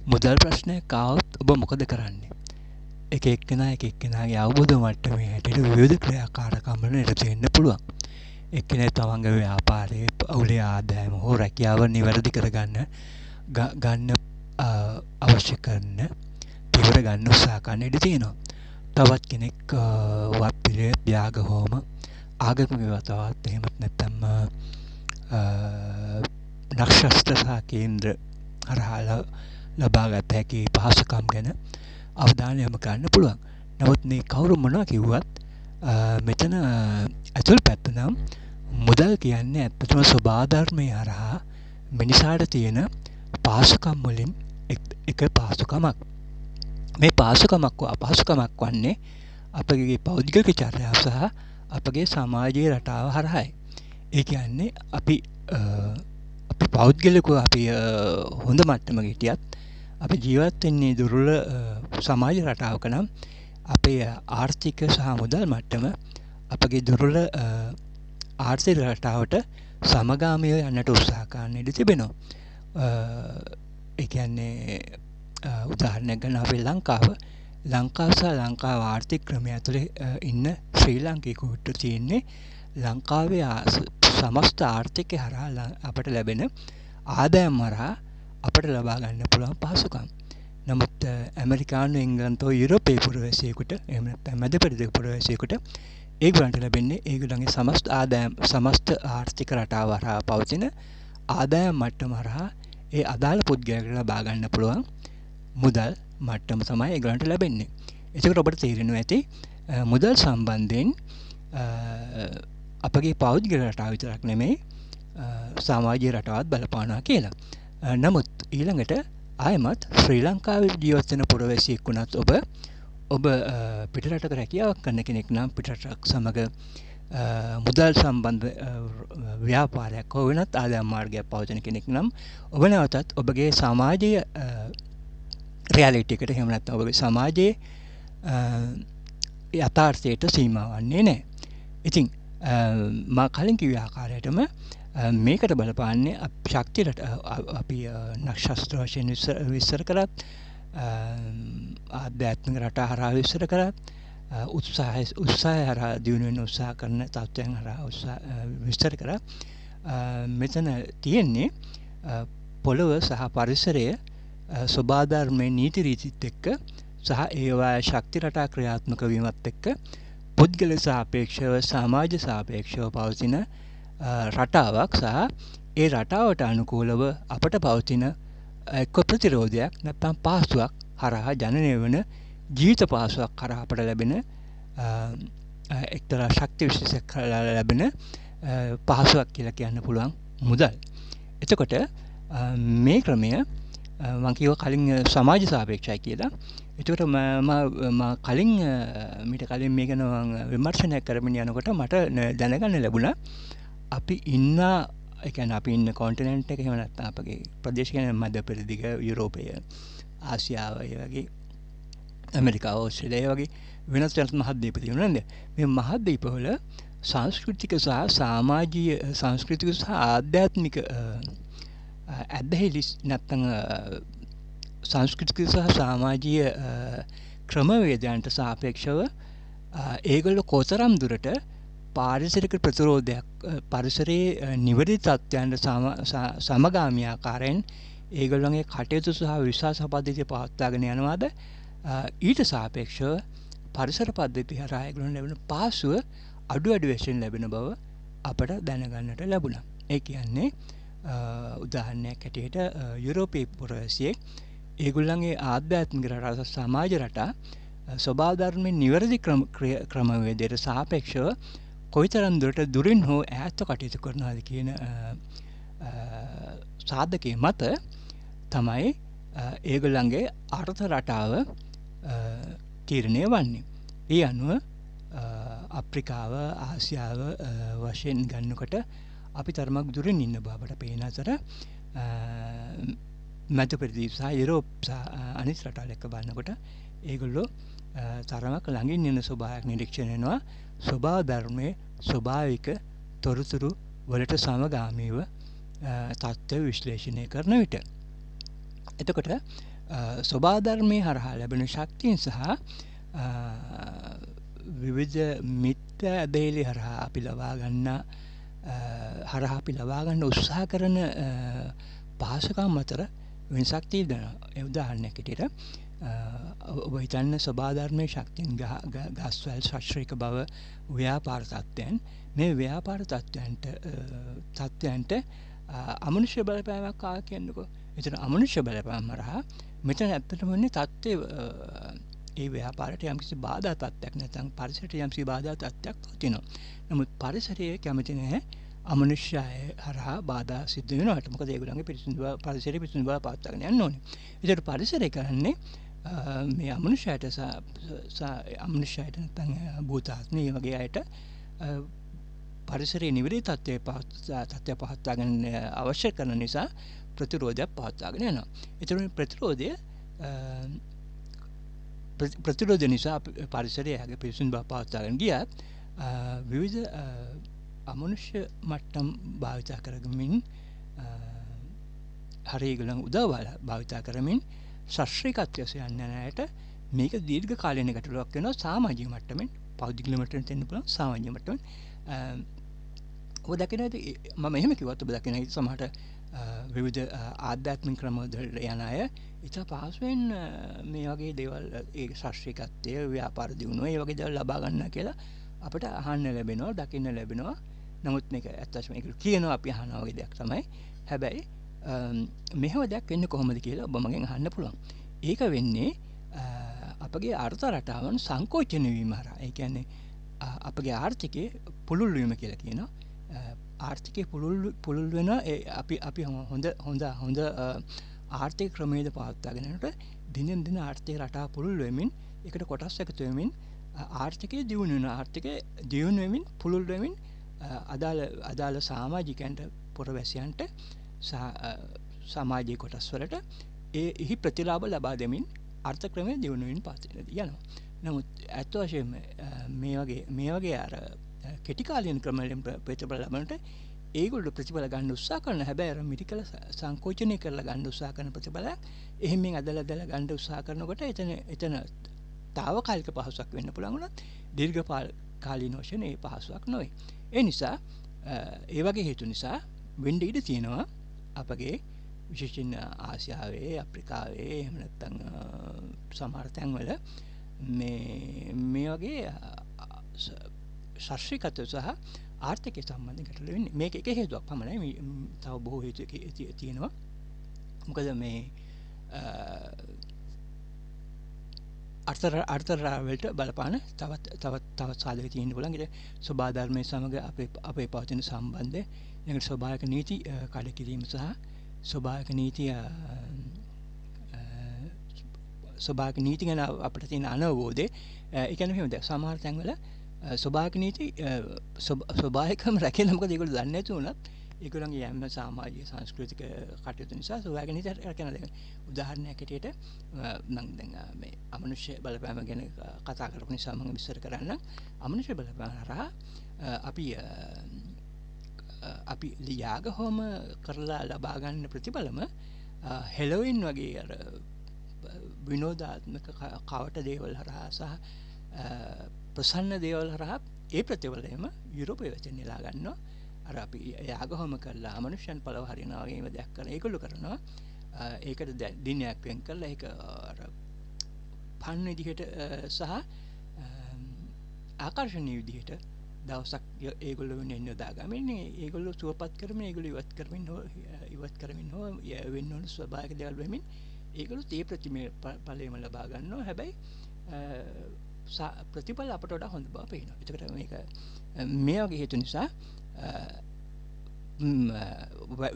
මුදල් ප්‍රශ්නයක් ආවොත් ඔබ මොකද කරන්නේ? එක එක්කෙනාගේ අවබෝධ මට්ටමේ හැටියට විවිධ ක්‍රියාකාරකම් වල නිරත වෙන්න පුළුවන්. එක්කෙනෙක් තමන්ගේ ව්‍යාපාරයේ පවුලේ ආදායම හෝ රැකියාව නිවැරදි කරගන්න ගන්න අවශ්‍ය කරන පියවර ගන්න උත්සාහ කරන්න ඉඩ තියෙනවා. තවත් කෙනෙක් වත් පිළිවෙත් ත්‍යාග හෝම ආගමික වතාවත් එහෙමත් නැත්නම් නක්ෂත්‍ර සහ කේන්ද්‍ර හරහා ලබාගත හැකි පහසුකම් ගැන අවධානය යොමු කරන්න පුළුවන්. නමුත් මේ කවුරු මොනවා කිව්වත් මෙතන ඇතුල් පැත්ත නම් මුදල් කියන්නේ ඇත්තටම ස්වභාවධර්මයේ හරහා මිනිසාට තියෙන පහසුකම් වලින් එක පහසුකමක්. මේ පහසුකමක් අපහසුකමක් වන්නේ අපගේ පෞද්ගලික චර්යාව සහ අපගේ සමාජීය රටාව හරහායි. ඒ කියන්නේ අපි පෞද්ගලිකව අපි හොඳ මට්ටමක හිටියත් අපි ජීවත් වෙන්නේ දුර්වල සමාජ රටාවක නම් අපේ ආර්ථික සහ මුදල් මට්ටම අපගේ දුර්වල ආර්ථික රටාවට සමගාමීව යන්නට උත්සාහ කරන්න ඉඩ තිබෙනවා. ඒ කියන්නේ උදාහරණයක් ගන්න අපේ ලංකාව සහ ලංකාව ආර්ථික ක්‍රමය ඇතුලේ ඉන්න ශ්‍රී ලාංකිකයෙකුට තියෙන්නේ ලංකාවේ සමස්ත ආර්ථිකය හරහා අපට ලැබෙන ආදායම් හරහා අපට ලබා ගන්න පුළුවන් පහසුකම්. නමුත් ඇමරිකානු එංගලන්තෝ යුරෝපයේ පුරවැසියෙකුට එහෙම නැත්නම් මැද පෙරදිග පුරවැසියෙකුට ඒගොල්ලන්ට ලැබෙන්නේ ඒගොල්ලන්ගේ සමස්ත ආර්ථික රටාව හරහා පවතින ආදායම් මට්ටම හරහා ඒ අදාළ පුද්ගලයාට ලබා ගන්න පුළුවන් මුදල් මට්ටම තමයි ඒගොල්ලන්ට ලැබෙන්නේ. ඒකට ඔබට තේරෙනවා ඇති මුදල් සම්බන්ධයෙන් අපගේ පෞද්ගලික රටාව විතරක් නෙමෙයි සමාජීය රටාවත් බලපානවා කියලා. නමුත් ඊළඟට ආයමත් ශ්‍රී ලංකාවේ ජීවත් වෙන පුරවැසියෙක් වුණත් ඔබ පිටරටක රැකියාවක් කරන කෙනෙක් නම් පිටරටක් සමග මුදල් සම්බන්ධ ව්‍යාපාරයක් හෝ වෙනත් ආදායම් මාර්ගයක් පවතින කෙනෙක් නම් ඔබ නැවතත් ඔබගේ සමාජීය රියැලිටි එකට එහෙම නැත්නම් ඔබගේ සමාජයේ යථාර්ථයට සීමා වන්නේ නැහැ. ඉතින් මා කලින් කිව්ව ආකාරයටම මේකට බලපාන්නේ ශක්තියට අපි නක්ෂත්‍ර වශයෙන් විස්තර කරත් ආධ්‍යාත්මික රටා හරහා විස්තර කරත් උත්සාහය හරහා දියුණු වෙන උත්සාහ කරන තත්ත්වයන් හරහා විස්තර කරත් මෙතන තියෙන්නේ පොළව සහ පරිසරය ස්වභාවධර්මයේ නීති රීතිත් එක්ක සහ ඒවායේ ශක්ති රටා ක්‍රියාත්මක වීමත් එක්ක පුද්ගල සාපේක්ෂව සමාජ සාපේක්ෂව පවතින රටාවක් සහ ඒ රටාවට අනුකූලව අපට පවතින එක්ක ප්‍රතිරෝධයක් නැත්නම් පහසුවක් හරහා ජනනය වන ජීවිත පහසුවක් හරහා අපට ලැබෙන එක්තරා ශක්ති විශේෂයක් ලැබෙන පහසුවක් කියලා කියන්න පුළුවන් මුදල්. එතකොට මේ ක්‍රමය මම කිව්ව කලින් සමාජ සාපේක්ෂයි කියලා. එතකොට මම කලින් මීට කලින් මේක මම විමර්ශනයක් කරමින් යනකොට මට දැනගන්න ලැබුණා අපි ඉන්න ඒ කියන්නේ අපි ඉන්න කොන්ටිනන්ට් එක එහෙම නැත්නම් අපගේ ප්‍රදේශ කියන්නේ මැද පෙරදිග යුරෝපය ආසියාව ඒ වගේ ඇමරිකාව ඕස්ට්‍රේලියාව වගේ වෙනස් වෙනස් මහද්වීප තියෙනවා නේද? මේ මහද්වීපවල සංස්කෘතික සහ සමාජීය සංස්කෘතික සහ ආධ්‍යාත්මික ඇදහිලි නැත්නම් සංස්කෘතික සහ සමාජීය ක්‍රමවේදයන්ට සාපේක්ෂව ඒගොල්ලෝ කොතරම් දුරට පාරිසරික ප්‍රතිරෝධයක් පරිසරයේ නිවැරදි තත්ත්වයන්ට සමගාමී ආකාරයෙන් ඒගොල්ලන්ගේ කටයුතු සහ විශ්වාස පද්ධතිය පවත්වාගෙන යනවාද ඊට සාපේක්ෂව පරිසර පද්ධතිය හරහා ඒගොල්ලන් ලැබෙන පහසුව අඩු වශයෙන් ලැබෙන බව අපට දැනගන්නට ලැබුණා. ඒ කියන්නේ උදාහරණයක් හැටියට යුරෝපීය පුරවැසියෙක් ඒගොල්ලන්ගේ ආධ්‍යාත්මික රටා සමාජ රටා ස්වභාව ධර්මයේ නිවැරදි ක්‍රමවේදයට සාපේක්ෂව කොයිතරම් දුරට දුරින් හෝ ඈත්ව කටයුතු කරනවාද කියන සාධකයේ මත තමයි ඒගොල්ලන්ගේ අර්ථ රටාව තීරණය වන්නේ. ඒ අනුව අප්‍රිකාව ආසියාව වශයෙන් ගන්නකොට අපි තරමක් දුරින් ඉන්න බව අපට පේන අතර මැද පෙරදිග සහ යුරෝප් සහ අනිත් රටවල් එක්ක බලනකොට ඒගොල්ලෝ තරමක් ළඟින් ඉන්න ස්වභාවයක් නිරීක්ෂණය වෙනවා. ස්වභාව ධර්මයේ ස්වභාවික තොරතුරු වලට සමගාමීව තත්ත්ව විශ්ලේෂණය කරන විට. එතකොට ස්වභාධර්මය හරහා ලැබෙන ශක්තියෙන් සහ විවිධ මිත්‍ර ඇබේලි හරහා අපි ලබා ගන්න උත්සාහ කරන පහසුකම් අතර වෙනසක් තියෙනවා. ඒ උදාහරණයක් විදිහට ඔබ හිතන්න ස්වභාධර්මයේ ශක්තියෙන් ගස්වැල් ශාස්ත්‍රීය බව ව්‍යාපාර තත්ත්වයන් මේ ව්‍යාපාර තත්ත්වයන්ට අමනුෂ්‍ය බලපෑමක් ආව කියන්නකෝ. එතන අමනුෂ්‍ය බලපෑම හරහා මෙතන ඇත්තටම වෙන්නේ තත්ත්වයේ ඒ ව්‍යාපාරයට යම්කිසි බාධා තත්ත්වයක් නැත්නම් පරිසරයට යම්කිසි බාධා තත්ත්වයක් තියෙනවා. නමුත් පරිසරයේ කැමති නැහැ අමනුෂ්‍ය හරහා බාධා සිද්ධ වෙනවට. මොකද ඒගොල්ලන්ගේ පරිසරයේ පිරිසිදු බව පවත්වාගෙන යන්න ඕනේ. ඒකට පරිසරය කරන්නේ මේ අමනුෂ්‍යයට නැත්නම් භූතාත්ම මේ වගේ අයට පරිසරයේ නිවැරදි තත්ත්වය පවත්වාගෙන අවශ්‍ය කරන නිසා ප්‍රතිරෝධයක් පවත්වාගෙන යනවා. ඒතර ප්‍රතිරෝධ නිසා පරිසරයේ පිරිසිදු බව පවත්වාගෙන ගියත් විවිධ අමනුෂ්‍ය මට්ටම් භාවිතා කරමින් හරියගලන් උදව් භාවිතා කරමින් ශාස්ත්‍රීයත්වය සොයන්න යන අයට මේක දීර්ඝ කාලීන ගැටලුවක් වෙනවා සමාජීය මට්ටමින් පෞද්ගලික මට්ටමින් තියෙන්න පුළුවන් සමාජීය මට්ටමින් ඔබ දකිනද මම එහෙම කිව්වත් ඔබ දකින සමහරට විවිධ ආධ්‍යාත්මික ක්‍රමවලට යන අය ඉතා පහසුවෙන් මේ වගේ දේවල් ඒ ශාස්ත්‍රීයත්වය ව්‍යාපාර දියුණුව ඒ වගේ දේවල් ලබා ගන්න කියලා අපිට අහන්න ලැබෙනවා දකින්න ලැබෙනවා. නමුත් මේක ඇත්තටම ඒක කියනවා අපි අහනවා වගේ දෙයක් තමයි. හැබැයි මෙහෙම දෙයක් වෙන්නේ කොහොමද කියලා ඔබ මගෙන් අහන්න පුළුවන්. ඒක වෙන්නේ අපගේ අර්ථ රටාවන් සංකෝචන වීම හරහා. ඒ කියන්නේ අපගේ ආර්ථිකයේ පුළුල් වීම කියලා කියනවා. ආර්ථිකයේ පුළුල් වෙන අපි හොඳ ආර්ථික ක්‍රමයේද පවත්වාගෙන යනකොට දිනෙන් දින ආර්ථික රටාව පුළුල් වෙමින් ඒකට කොටස් එකතු වෙමින් ආර්ථිකයේ දියුණු වෙන ආර්ථිකයේ දියුණු වෙමින් පුළුල් වෙමින් අදාළ සමාජිකයන්ට පුරවැසියන්ට සමාජීය කොටස් වලට එහි ප්‍රතිලාභ ලබා දෙමින් අර්ථ ක්‍රමයේ දියුණු වෙමින් යනවා. නමුත් ඇත්ත වශයෙන්ම මේ වගේ අර කෙටි කාලීන ක්‍රමවලින් ප්‍රතිඵල ලබනට ඒගොල්ලෝ ප්‍රතිඵල ගන්න උත්සාහ කරන හැබැයි අර මිරිකල සංකෝචනය කරලා ගන්න උත්සාහ කරන ප්‍රතිඵලයක් එහෙමින් අදලා ගන්න උත්සාහ කරනකොට එතන తాවකාලික පහසුවක් වෙන්න පුළුවන් වුණත් දීර්ඝ කාලීන වශයෙන් ඒ පහසුවක් නොවේ. ඒ නිසා ඒ වගේ හේතු නිසා වෙන්න ඉඩ තියෙනවා අපගේ විශේෂයෙන් ආසියාවේ අප්‍රිකාවේ එහෙම නැත්නම් සමහර තැන්වල මේ වගේ ශාස්ත්‍රීයත්වය සහ ආර්ථිකය සම්බන්ධ ගැටලු වෙන්නේ. මේක එක හේතුවක් පමණයි. තව බොහෝ හේතු තියෙනවා. මොකද මේ අර්ථරාවලට බලපාන තවත් සාධක තියෙන්න පුළුවන්. ඒක ස්වභාධර්මයේ සමග අපේ පවතින සම්බන්ධය, ඊළඟට ස්වභාවික නීති කඩකිරීම සහ ස්වභාවික නීති ගැන අපිට තියෙන අනවබෝධය. ඒ කියන්නේ මෙහෙමද සමහර තැන්වල ස්වභාවික නීති ස්වභාවිකම රැකෙන්න මොකද ඒගොල්ලෝ දන්නේ නැති වුණත් ඒගොල්ලන්ගේ යම් සමාජීය සංස්කෘතික කටයුතු නිසා ස්වභාවික නීති රැකෙන්න දෙනවා. උදාහරණයක් ඇටියට මම දැන් මේ අමනුෂ්‍ය බලපෑම ගැන කතා කරපු නිසා මම විස්තර කරන්නම්. අමනුෂ්‍ය බලපෑම හරහා අපි යාග හෝම කරලා ලබා ගන්න ප්‍රතිඵලම හෙලෝයින් වගේ අර විනෝදාත්මක කවට දේවල් හරහා සහ ප්‍රසන්න දේවල් හරහා ඒ ප්‍රතිඵලයම යුරෝපයේ වචන නෙලා ගන්නවා. අර අපි යාග හෝම කරලා අමනුෂ්‍යයන් පළව හරිනවා වගේම දෙයක් කරන ඒගොල්ලෝ කරනවා. ඒකට දිනයක් වෙන් කරලා ඒක අර පන් විදිහට සහ ආකර්ෂණීය විදිහට දවසක් ඒගොල්ලෝ වෙනින් යොදාගමින් ඒගොල්ලෝ සුවපත් කරමින් ඒගොල්ලෝ ඉවත් කරමින් හෝ වෙන්න ඕන ස්වභාවික දේවල් වෙමින් ඒගොල්ලෝ තේ ප්‍රතිඵලයම ලබා ගන්නවා. හැබැයි ප්‍රතිඵල අපට වඩා හොඳ බව පේනවා. ඒකට මේක මේ වගේ හේතු නිසා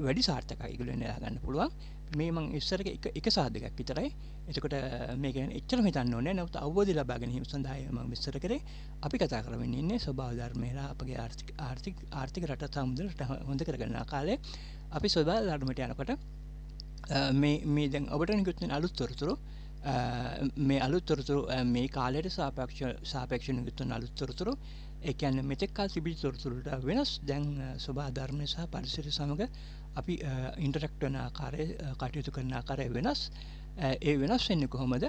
වැඩි සාර්ථකයි ඒගොල්ලෝ නෙලා ගන්න පුළුවන්. මේ මම ඉස්සර එක සාධකයක් විතරයි. එතකොට මේක එච්චරම හිතන්න ඕනේ. නමුත් අවබෝධය ලබා ගැනීම සඳහා මම විස්තර කරේ. අපි කතා කරමින් ඉන්නේ ස්වභාව ධර්මයලා අපගේ ආර්ථික රට සම්බන්ධ හොඳ කරගන්න කාලේ අපි ස්වභාව ධර්මයට යනකොට මේ දැන් ඔබට නිකුත් වෙන අලුත් තොරතුරු මේ කාලයට සාපේක්ෂව නිකුත් වෙන අලුත් තොරතුරු ඒ කියන්නේ මෙතෙක් කල තිබිච්ච තොරතුරුට වෙනස් දැන් ස්වභාව ධර්ම සහ පරිසරය සමග අපි ඉන්ටරැක්ට් වෙන ආකාරය කටයුතු කරන ආකාරය වෙනස්. ඒ වෙනස් වෙන්නේ කොහොමද?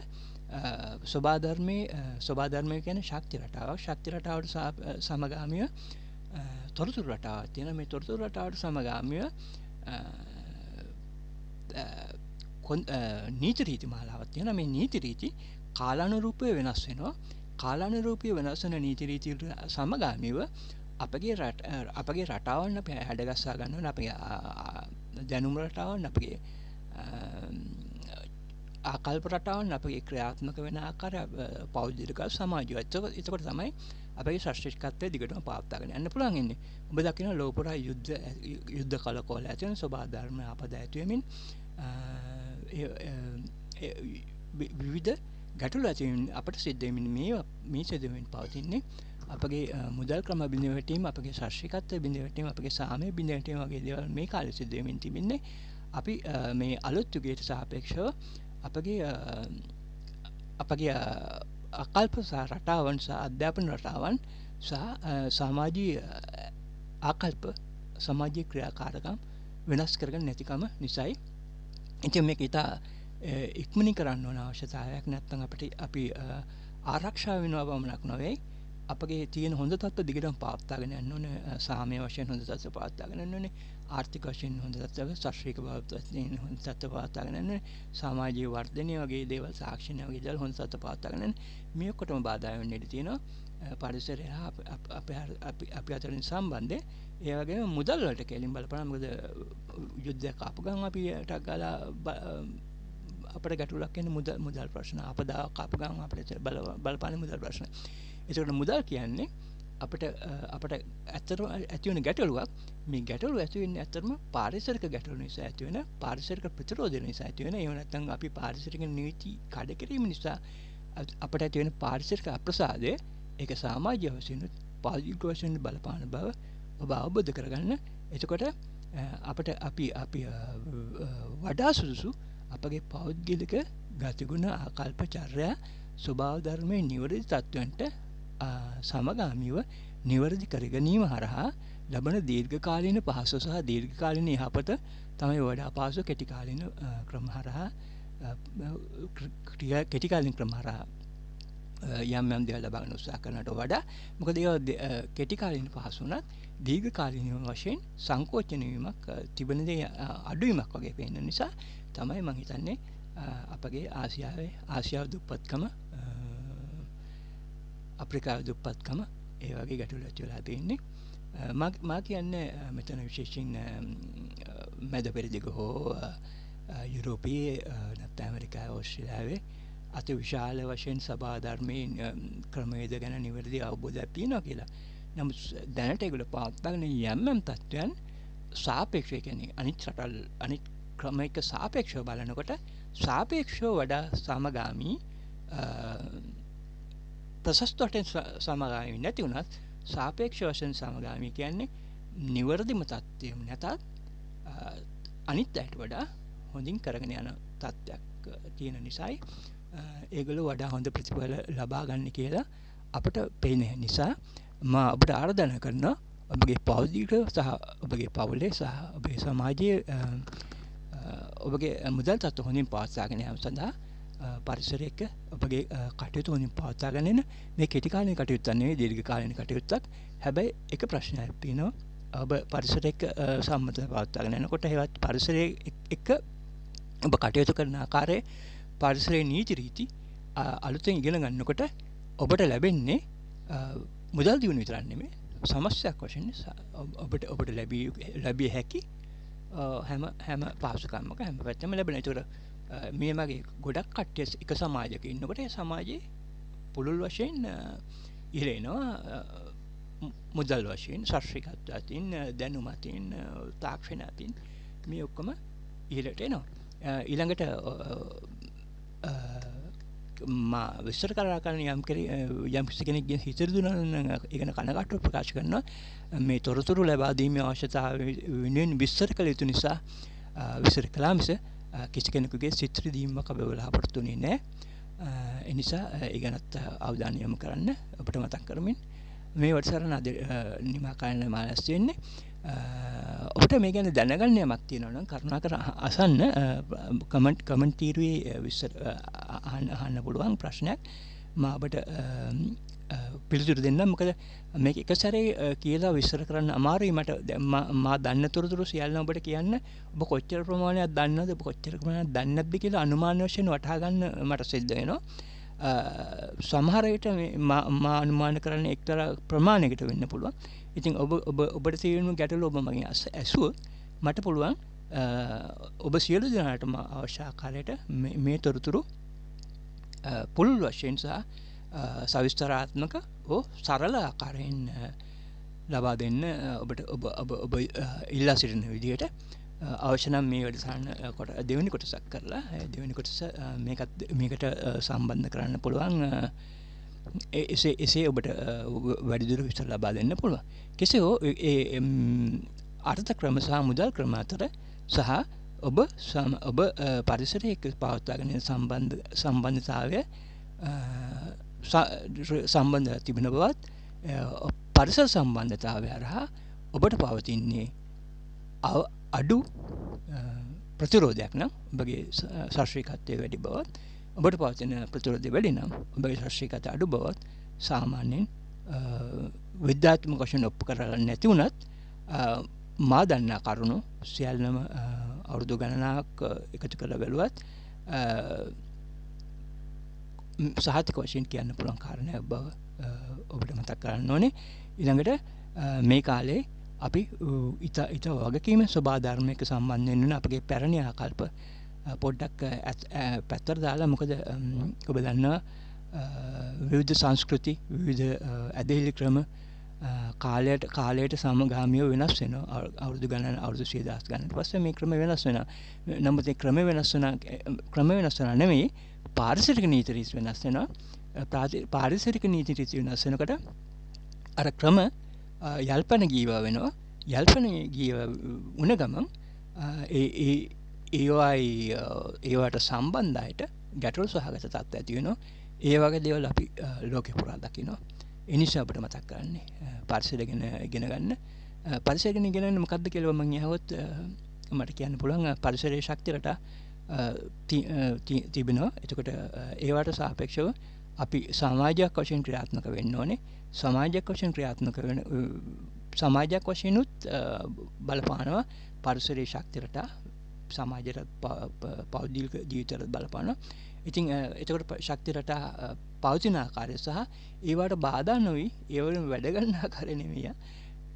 ස්වභාධර්මය කියන්නේ ශක්ති රටාවක්. ශක්ති රටාවට සමගාමීව තොරතුරු රටාවක් තියෙනවා. මේ තොරතුරු රටාවට සමගාමීව නීති රීති මාලාවක් තියෙනවා. මේ නීති රීති කාලානුරූපව වෙනස් වෙනවා. කාලානුරූපීව වෙනස් වෙන නීති රීති සමගාමීව අපගේ රටාවන් අපි හැඩගස්සා ගන්න ඕනේ. අපගේ දැනුම රටාවන්, අපගේ ආකල්ප රටාවන්, අපගේ ක්‍රියාත්මක වෙන ආකාරය, පෞද්ගලික සමාජීය. එතකොට තමයි අපගේ ශාස්ත්‍රීයත්වයේ දිගටම පවත්වාගෙන යන්න පුළුවන් ඉන්නේ. ඔබ දකින ලෝකපුරා යුද්ධ කලකෝල ඇති වෙන ස්වභාධර්ම ආපදා ඇති වෙමින් විවිධ ගැටලු ඇති වෙමින් අපට සිද්ධ වෙමින් මේ සිදුවමින් පවතින්නේ අපගේ මුදල් ක්‍රම බිඳ වැටීම, අපගේ ශාස්ත්‍රීයත්වය බිඳ වැටීම, අපගේ සාමය බිඳ වැටීම වගේ දේවල් මේ කාලේ සිද්ධ වෙමින් තිබෙන්නේ. අපි මේ අලුත් යුගයට සාපේක්ෂව අපගේ අකල්ප සහ රටාවන් සහ අධ්‍යාපන රටාවන් සහ සමාජීය ආකල්ප, සමාජීය ක්‍රියාකාරකම් වෙනස් කරගෙන නැතිකම නිසායි. ඉතින් මේක ඉතා ඉක්මනින් කරන්න ඕන අවශ්‍යතාවයක්. නැත්නම් අපි ආරක්ෂා වෙනවා පමණක් නොවේ, අපගේ තියෙන හොඳ තත්ත්ව දිගටම පවත්වාගෙන යන්න ඕනේ. සාමය වශයෙන් හොඳ තත්ත්ව පවත්වාගෙන යන්න ඕනේ. ආර්ථික වශයෙන් හොඳ තත්ත්ව, ශාස්ත්‍රීය වශයෙන් හොඳ තත්ත්ව පවත්වාගෙන යන්න ඕනේ. සමාජීය වර්ධනය වගේ දේවල්, සාක්ෂණය වගේ දේවල් හොඳ තත්ත්ව පවත්වාගෙන යන්න. මේ ඔක්කොටම බාධා වෙන්න ඉඩ තියෙනවා. පරිසරය අපි අතරින් සම්බන්ධය. ඒ වගේම මුදල් වලට කෙලින් බලපාන. මොකද යුද්ධයක් ආපු ගමන් අපිට ගාලා අපිට ගැටලුවක් එන්නේ මුදල් ප්‍රශ්න. අපදාවක් ආපු ගමන් අපිට බලපාන මුදල් ප්‍රශ්න. ඒකට මුදල් කියන්නේ අපිට ඇත්තටම ඇති වෙන ගැටලුවක්. මේ ගැටලුව ඇති වෙන්නේ ඇත්තටම පාරිසරික ගැටලු නිසා ඇති වෙන, පාරිසරික ප්‍රතිරෝධ නිසා ඇති වෙන. එහෙම නැත්නම් අපි පාරිසරික නීති කඩ කිරීම නිසා අපිට ඇති වෙන පාරිසරික අප්‍රසාදය, ඒක සමාජීය වශයෙන්, පෞද්ගලික වශයෙන් බලපාන බව ඔබ අවබෝධ කරගන්න. එතකොට අපි වඩා සුදුසු අපගේ පෞද්ගලික ගතිගුණ, ආකල්ප, චර්යා, ස්වභාව ධර්මයේ නිවැරදි තත්ත්වයන්ට සමගාමීව නිවැරදි කර ගැනීම හරහා ලබන දීර්ඝකාලීන පහසු සහ දීර්ඝකාලීන යහපත තමයි වඩා පහසු කෙටිකාලීන ක්‍රම හරහා කෙටිකාලීන හරහා යම් දේවල් ලබා ගන්න උත්සාහ කරනට වඩා. මොකද ඒ කෙටිකාලීන පහසු උනත් දීර්ඝකාලීන වශයෙන් සංකෝචන වීමක්, තිබෙන දේ අඩුවීමක් වගේ පේන නිසා තමයි මම හිතන්නේ අපගේ ආසියාව දුප්පත්කම, අප්‍රිකාව දුප්පත්කම ඒ වගේ ගැටලු ඇති වෙලා තියෙන්නේ. මා කියන්නේ මෙතන විශේෂයෙන් මැද පෙරදිග හෝ යුරෝපයේ, නැත්නම් ඇමරිකාවේ, ඕස්ට්‍රේලියාවේ අති විශාල වශයෙන් සභාධර්මයේ ක්‍රමවේද ගැන නිවැරදි අවබෝධයක් තියෙනවා කියලා. නමුත් දැනට ඒගොල්ලෝ පවත්වාගෙන යම් තත්ත්වයන් සාපේක්ෂව, කියන්නේ අනිත් ක්‍රමයක සාපේක්ෂව බලනකොට සාපේක්ෂව වඩා සමගාමී, ප්‍රශස්තවටෙන් සමගාමී නැති වුණත් සාපේක්ෂ වශයෙන් සමගාමී කියන්නේ නිවැරදිම තත්ත්වයම නැතත් අනිත් අයට වඩා හොඳින් කරගෙන යන තත්ත්වයක් තියෙන නිසායි ඒගොල්ලෝ වඩා හොඳ ප්‍රතිඵල ලබා ගන්න කියලා අපට පේන නිසා මම ඔබට ආරාධනා කරනවා ඔබගේ පෞද්ගලික සහ ඔබගේ පවුලේ සහ ඔබේ සමාජයේ ඔබගේ මුදල් තත්ත්ව හොඳින් පවත්වාගෙන යාම සඳහා පරිසරයක ඔබගේ කටයුතු හොඳින් පවත්වාගෙන යන මේ කෙටි කාලීන කටයුත්තක් නෙවෙයි දීර්ඝ කාලීන කටයුත්තක්. හැබැයි එක ප්‍රශ්නයක් තියෙනවා. ඔබ පරිසරයක සම්මතව පවත්වාගෙන යනකොට ඒවත් පරිසරයේ එක ඔබ කටයුතු කරන ආකාරයේ පරිසරයේ නීති රීති අලුතෙන් ඉගෙන ගන්නකොට ඔබට ලැබෙන්නේ මුදල් දියුණුව විතරක් නෙමෙයි සමස්තයක් වශයෙන් ඔබට ලැබිය හැකි හැම පහසුකම්ක හැම පැත්තම ලැබෙන. ඒතකොට මේ මගේ ගොඩක් කට්ටිය එක සමාජයක ඉන්නකොට ඒ සමාජයේ පුළුල් වශයෙන් ඉහළ එනවා. මුදල් වශයෙන්, ශාස්ත්‍රීයත්වයෙන්, දැනුම අතින්, තාක්ෂණ අතින් මේ ඔක්කොම ඉහළට එනවා. ඊළඟට මා විස්තර කරන යම් කෙනෙක්ගේ හිතට දුන්නා ඒක කනගාටුව ප්‍රකාශ කරනවා. මේ තොරතුරු ලබා දීමේ අවශ්‍යතාවය වෙනුවෙන් විස්තර කළ යුතු නිසා විස්තර කළා මිස කිසි කෙනෙකුගේ සිත් රිදීමක් අපි බලාපොරොත්තු වෙන්නේ නැහැ. ඒ නිසා ඒ ගැනත් අවධානය යොමු කරන්න ඔබට මතක් කරමින් මේ වටසටහන අද නිමා කරන්න මාලස් වෙන්නේ. ඔබට මේ ගැන දැනගන්න යමක් තියෙනවා නම් කරුණාකර අසන්න කමෙන්ට් තීරුවේ විස්තර අහන්න පුළුවන් ප්‍රශ්නයක් මම ඔබට පිළිතුරු දෙන්නම්. මොකද මේක එක සැරේ කියලා විස්තර කරන්න අමාරුයි මට. මා දන්න තොරතුරු සියල්ල ඔබට කියන්න ඔබ කොච්චර ප්‍රමාණයක් දන්නවද ඔබ කොච්චර ප්‍රමාණයක් දන්නේ නැද්ද කියලා අනුමාන වශයෙන් වටහා ගන්න මට සිද්ධ වෙනවා. සමහර විට මා අනුමාන කරන්නේ එක්තරා ප්‍රමාණයකට වෙන්න පුළුවන්. ඉතින් ඔබට තියෙන ගැටලුව ඔබ මගෙන් ඇසුවොත් මට පුළුවන් ඔබ සියලු දෙනාටම අවශ්‍ය ආකාරයට මේ තොරතුරු පුළුල් වශයෙන් සහ සවිස්තරාත්මක හෝ සරල ආකාරයෙන් ලබා දෙන්න ඔබ ඉල්ලා සිටින විදිහට අවශ්‍ය නම් මේ වැඩසටහන දෙවෙනි කොටසක් කරලා දෙවෙනි කොටස මේකට සම්බන්ධ කරන්න පුළුවන්. එසේ ඔබට වැඩිදුර විස්තර ලබා දෙන්න පුළුවන්. කෙසේ හෝ අර්ථ ක්‍රම සහ මුදල් ක්‍රම අතර සහ ඔබ පරිසරයක පවත්වාගෙන සම්බන්ධතාවය සම්බන්ධ තිබෙන බවත් පරිසර සම්බන්ධතාවය හරහා ඔබට පවතින්නේ අඩු ප්‍රතිරෝධයක් නම් ඔබගේ ශාස්ත්‍රීයත්වයේ වැඩි බවත් ඔබට පවතින ප්‍රතිරෝධය වැඩි නම් ඔබගේ ශාස්ත්‍රීයත්වය අඩු බවත් සාමාන්‍යයෙන් විද්‍යාත්මක වශයෙන් ඔප්පු කරලා නැති වුණත් මා දන්නා කරුණු සියල්ලම අවුරුදු ගණනාවක් එකතු කරලා බැලුවත් සහතික වශයෙන් කියන්න පුළුවන් කාරණයක් බව ඔබට මතක් කරන්න ඕනේ. ඊළඟට මේ කාලේ අපි ඊට වගකීම ස්වභාධර්මයක සම්බන්ධ වෙන අපගේ පැරණි ආකල්ප පොඩ්ඩක් පැත්තට දාලා මොකද ඔබ දන්නවා විවිධ සංස්කෘති විවිධ ඇදහිලි ක්‍රම කාලයට සමගාමීව වෙනස් වෙනවා. අවුරුදු ගණන අවුරුදු 100,000 ගණනට පස්සේ මේ ක්‍රම වෙනස් වෙනවා. නමුත් ඒ ක්‍රම වෙනස් වෙනා නෙමෙයි පාරිසරික නීති රීති වෙනස් වෙනවා. පාරිසරික නීති රීති වෙනස් වෙනකොට අර ක්‍රම යල්පන ගීව වෙනවා. යල්පන ගීව වුණ ගමන් ඒවට සම්බන්ධයට ගැටලු සහගත තත්ත්ව ඇති වෙනවා. ඒ වගේ දේවල් අපි ලෝකෙ පුරා දකිනවා. ඒ නිසා අපිට මතක් කරන්නේ පරිසරය ගැන ඉගෙන ගන්න. පරිසරය ගැන ඉගෙන ගන්න මොකද්ද කියලා මම අහුවොත් මට කියන්න පුළුවන් පරිසරයේ ශක්තියට තිබෙනවා. එතකොට ඒවට සාපේක්ෂව අපි සමාජයක් වශයෙන් ක්‍රියාත්මක වෙන්න ඕනේ. සමාජයක් වශයෙන් ක්‍රියාත්මක වෙන සමාජයක් වශයෙන්ුත් බලපානවා පරිසරයේ ශක්තියට සමාජයට පෞද්ගලික ජීවිතයට බලපානවා. ඉතින් එතකොට ශක්තියට පවතින ආකාරය සහ ඒවට බාධා නොවි ඒවලින් වැඩ ගන්න ආකාරය නෙමෙයි.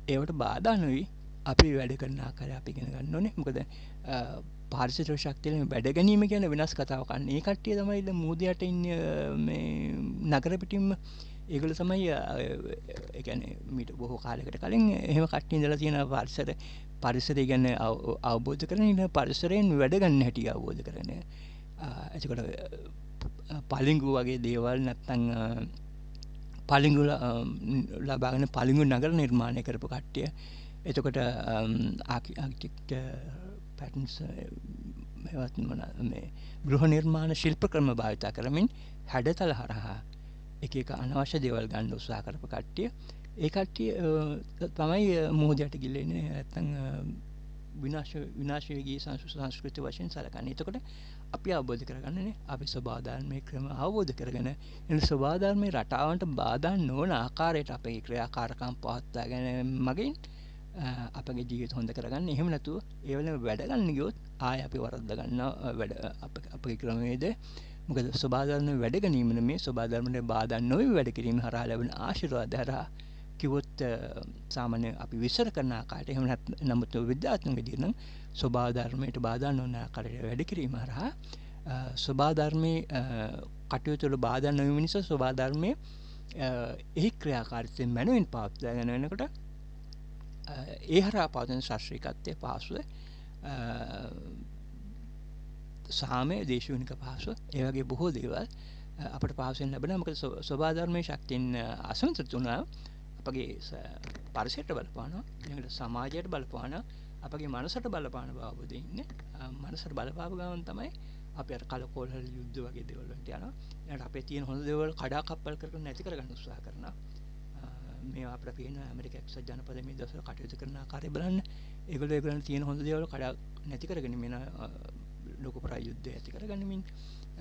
ඒවට බාධා නොවි අපි වැඩ කරන ආකාරය අපි ඉගෙන ගන්න ඕනේ. මොකද පාරිසරික ශක්තියෙන් වැඩ ගැනීම කියන වෙනස් කතාවක්. අන්න ඒ කට්ටිය තමයි මූදයට ඉන්නේ මේ නගර පිටින්ම. ඒගොල්ලෝ තමයි ඒ කියන්නේ මීට බොහෝ කාලයකට කලින් එහෙම කට්ටිය ඉඳලා තියෙන පරිසරය ගැන අවබෝධ කරගෙන ඉන්න පරිසරයෙන් වැඩ ගන්න හැටි අවබෝධ කරගෙන. එතකොට පලිඟු වගේ දේවල් නැත්නම් පලිඟු ලබාගෙන පලිඟු නගර නිර්මාණය කරපු කට්ටිය. එතකොට ආකිටෙක්ට් පැටර්න්ස් මේවත් මේ ගෘහ නිර්මාණ ශිල්ප ක්‍රම භාවිත කරමින් හැඩතල හරහා එක අනවශ්‍ය දේවල් ගන්න උත්සාහ කරපු කට්ටිය. ඒ කට්ටිය තමයි මොහොතට ගිල්ලෙන්නේ නැත්නම් විනාශ වේගී සංස්කෘති වශයෙන් සලකන්නේ. එතකොට අපි අවබෝධ කරගන්නනේ අපි ස්වභාවධර්මයේ ක්‍රම අවබෝධ කරගෙන එන ස්වභාවධර්මයේ රටාවන්ට බාධා නොවන ආකාරයට අපේ ක්‍රියාකාරකම් පවත්වාගෙන මගින් අපගේ ජීවිත හොඳ කරගන්න. එහෙම නැතුව ඒවලම වැඩ ගන්න ගියොත් ආය අපි වරද්ද ගන්නවා වැඩ අපගේ ක්‍රමවේදය. මොකද ස්වභාවධර්මයේ වැඩ ගැනීම නෙමේ ස්වභාවධර්මයේ බාධා නොවි වැඩ කිරීම හරහා ලැබෙන ආශිර්වාද හරහා කිව්වොත් සාමාන්‍ය අපි විශ්ල කරන ආකාරයට එහෙම නමුත් විද්‍යාත්මක විදිහට නම් ස්වභාවධර්මයට බාධා නොවන ආකාරයට වැඩ කිරීම හරහා ස්වභාවධර්මයේ කටයුතු වල බාධා නොවීම නිසා ස්වභාවධර්මයේ එහි ක්‍රියාකාරීත්වයෙන් මනෝවෙන් පවත්වාගෙන යනකොට ඒ හරහා පවතින ශාස්ත්‍රීයත්වයේ පහසුව සාමය දේශවිනික පහසුව ඒ වගේ බොහෝ දේවල් අපට පහසුවෙන් ලැබෙනවා. මොකද ස්වභාවධර්මයේ ශක්තියෙන් අසමතුලිත වුණා අපගේ පරිසරයට බලපානවා, ඊළඟට සමාජයට බලපානවා, අපගේ මනසට බලපාන බව අවබෝධ ඉන්නේ. මනසට බලපාව ගමන් තමයි අපි අර කලකෝලහල යුද්ධ වගේ දේවල් වලට යනවා. ඊළඟට අපේ තියෙන හොඳ දේවල් කඩාකප්පල් කරගෙන නැති කරගන්න උත්සාහ කරනවා. මේ අපිට පේන ඇමරිකා එක්සත් ජනපදයේ මේ දවස්වල කටයුතු කරන ආකාරය බලන්න. ඒගොල්ලන්ට තියෙන හොඳ දේවල් කඩා නැති කරගෙන මෙන්න ලෝක ප්‍රයුද්ධය ඇති කරගනිමින්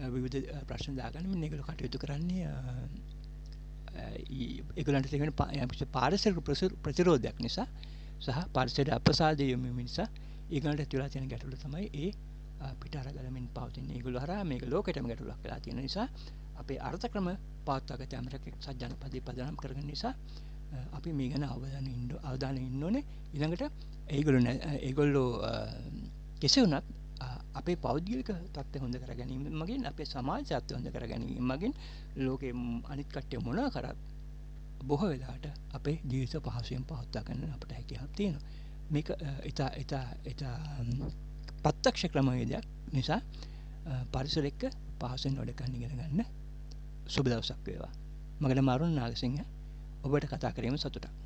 විවිධ ප්‍රශ්න දාගනිමින් ඒගොල්ලෝ කටයුතු කරන්නේ ඒගොල්ලන්ට තියෙන පාරිසරික ප්‍රතිරෝධයක් නිසා සහ පාරිසරික අප්‍රසාදය නිසා ඒගොල්ලන්ට ඇති වෙලා තියෙන ගැටලුව තමයි ඒ පිට අරගලමින් පවතින. ඒගොල්ලෝ හරහා මේක ලෝකෙටම ගැටලුවක් වෙලා තියෙන නිසා අපේ අර්ථක්‍රම පවත්වාගත ඇමරිකා එක්සත් ජනපදයේ පදනම් කරගෙන නිසා අපි මේ ගැන අවධානය ඉන්න ඕනේ. ඊළඟට ඒගොල්ලෝ කෙසේ වුණත් අපේ පෞද්ගලික තත්ත්වය හොඳ කර ගැනීම මගින් අපේ සමාජ තත්ත්වය හොඳ කර ගැනීම මගින් ලෝකේ අනිත් කට්ටිය මොනවා කරත් බොහෝ වෙලාවට අපේ ජීවිත පහසුවෙන් පවත්වා ගන්න අපිට හැකියාවක් තියෙනවා. මේක ඊට ප්‍රත්‍යක්ෂ ක්‍රමවේදයක් නිසා පරිසර එක්ක පහසුවෙන් වැඩ කරන්න ඉගෙන ගන්න සුබ දවසක් වේවා. මගේ නම අරුණ නාගසිංහ. ඔබට කතා කිරීම සතුටක්.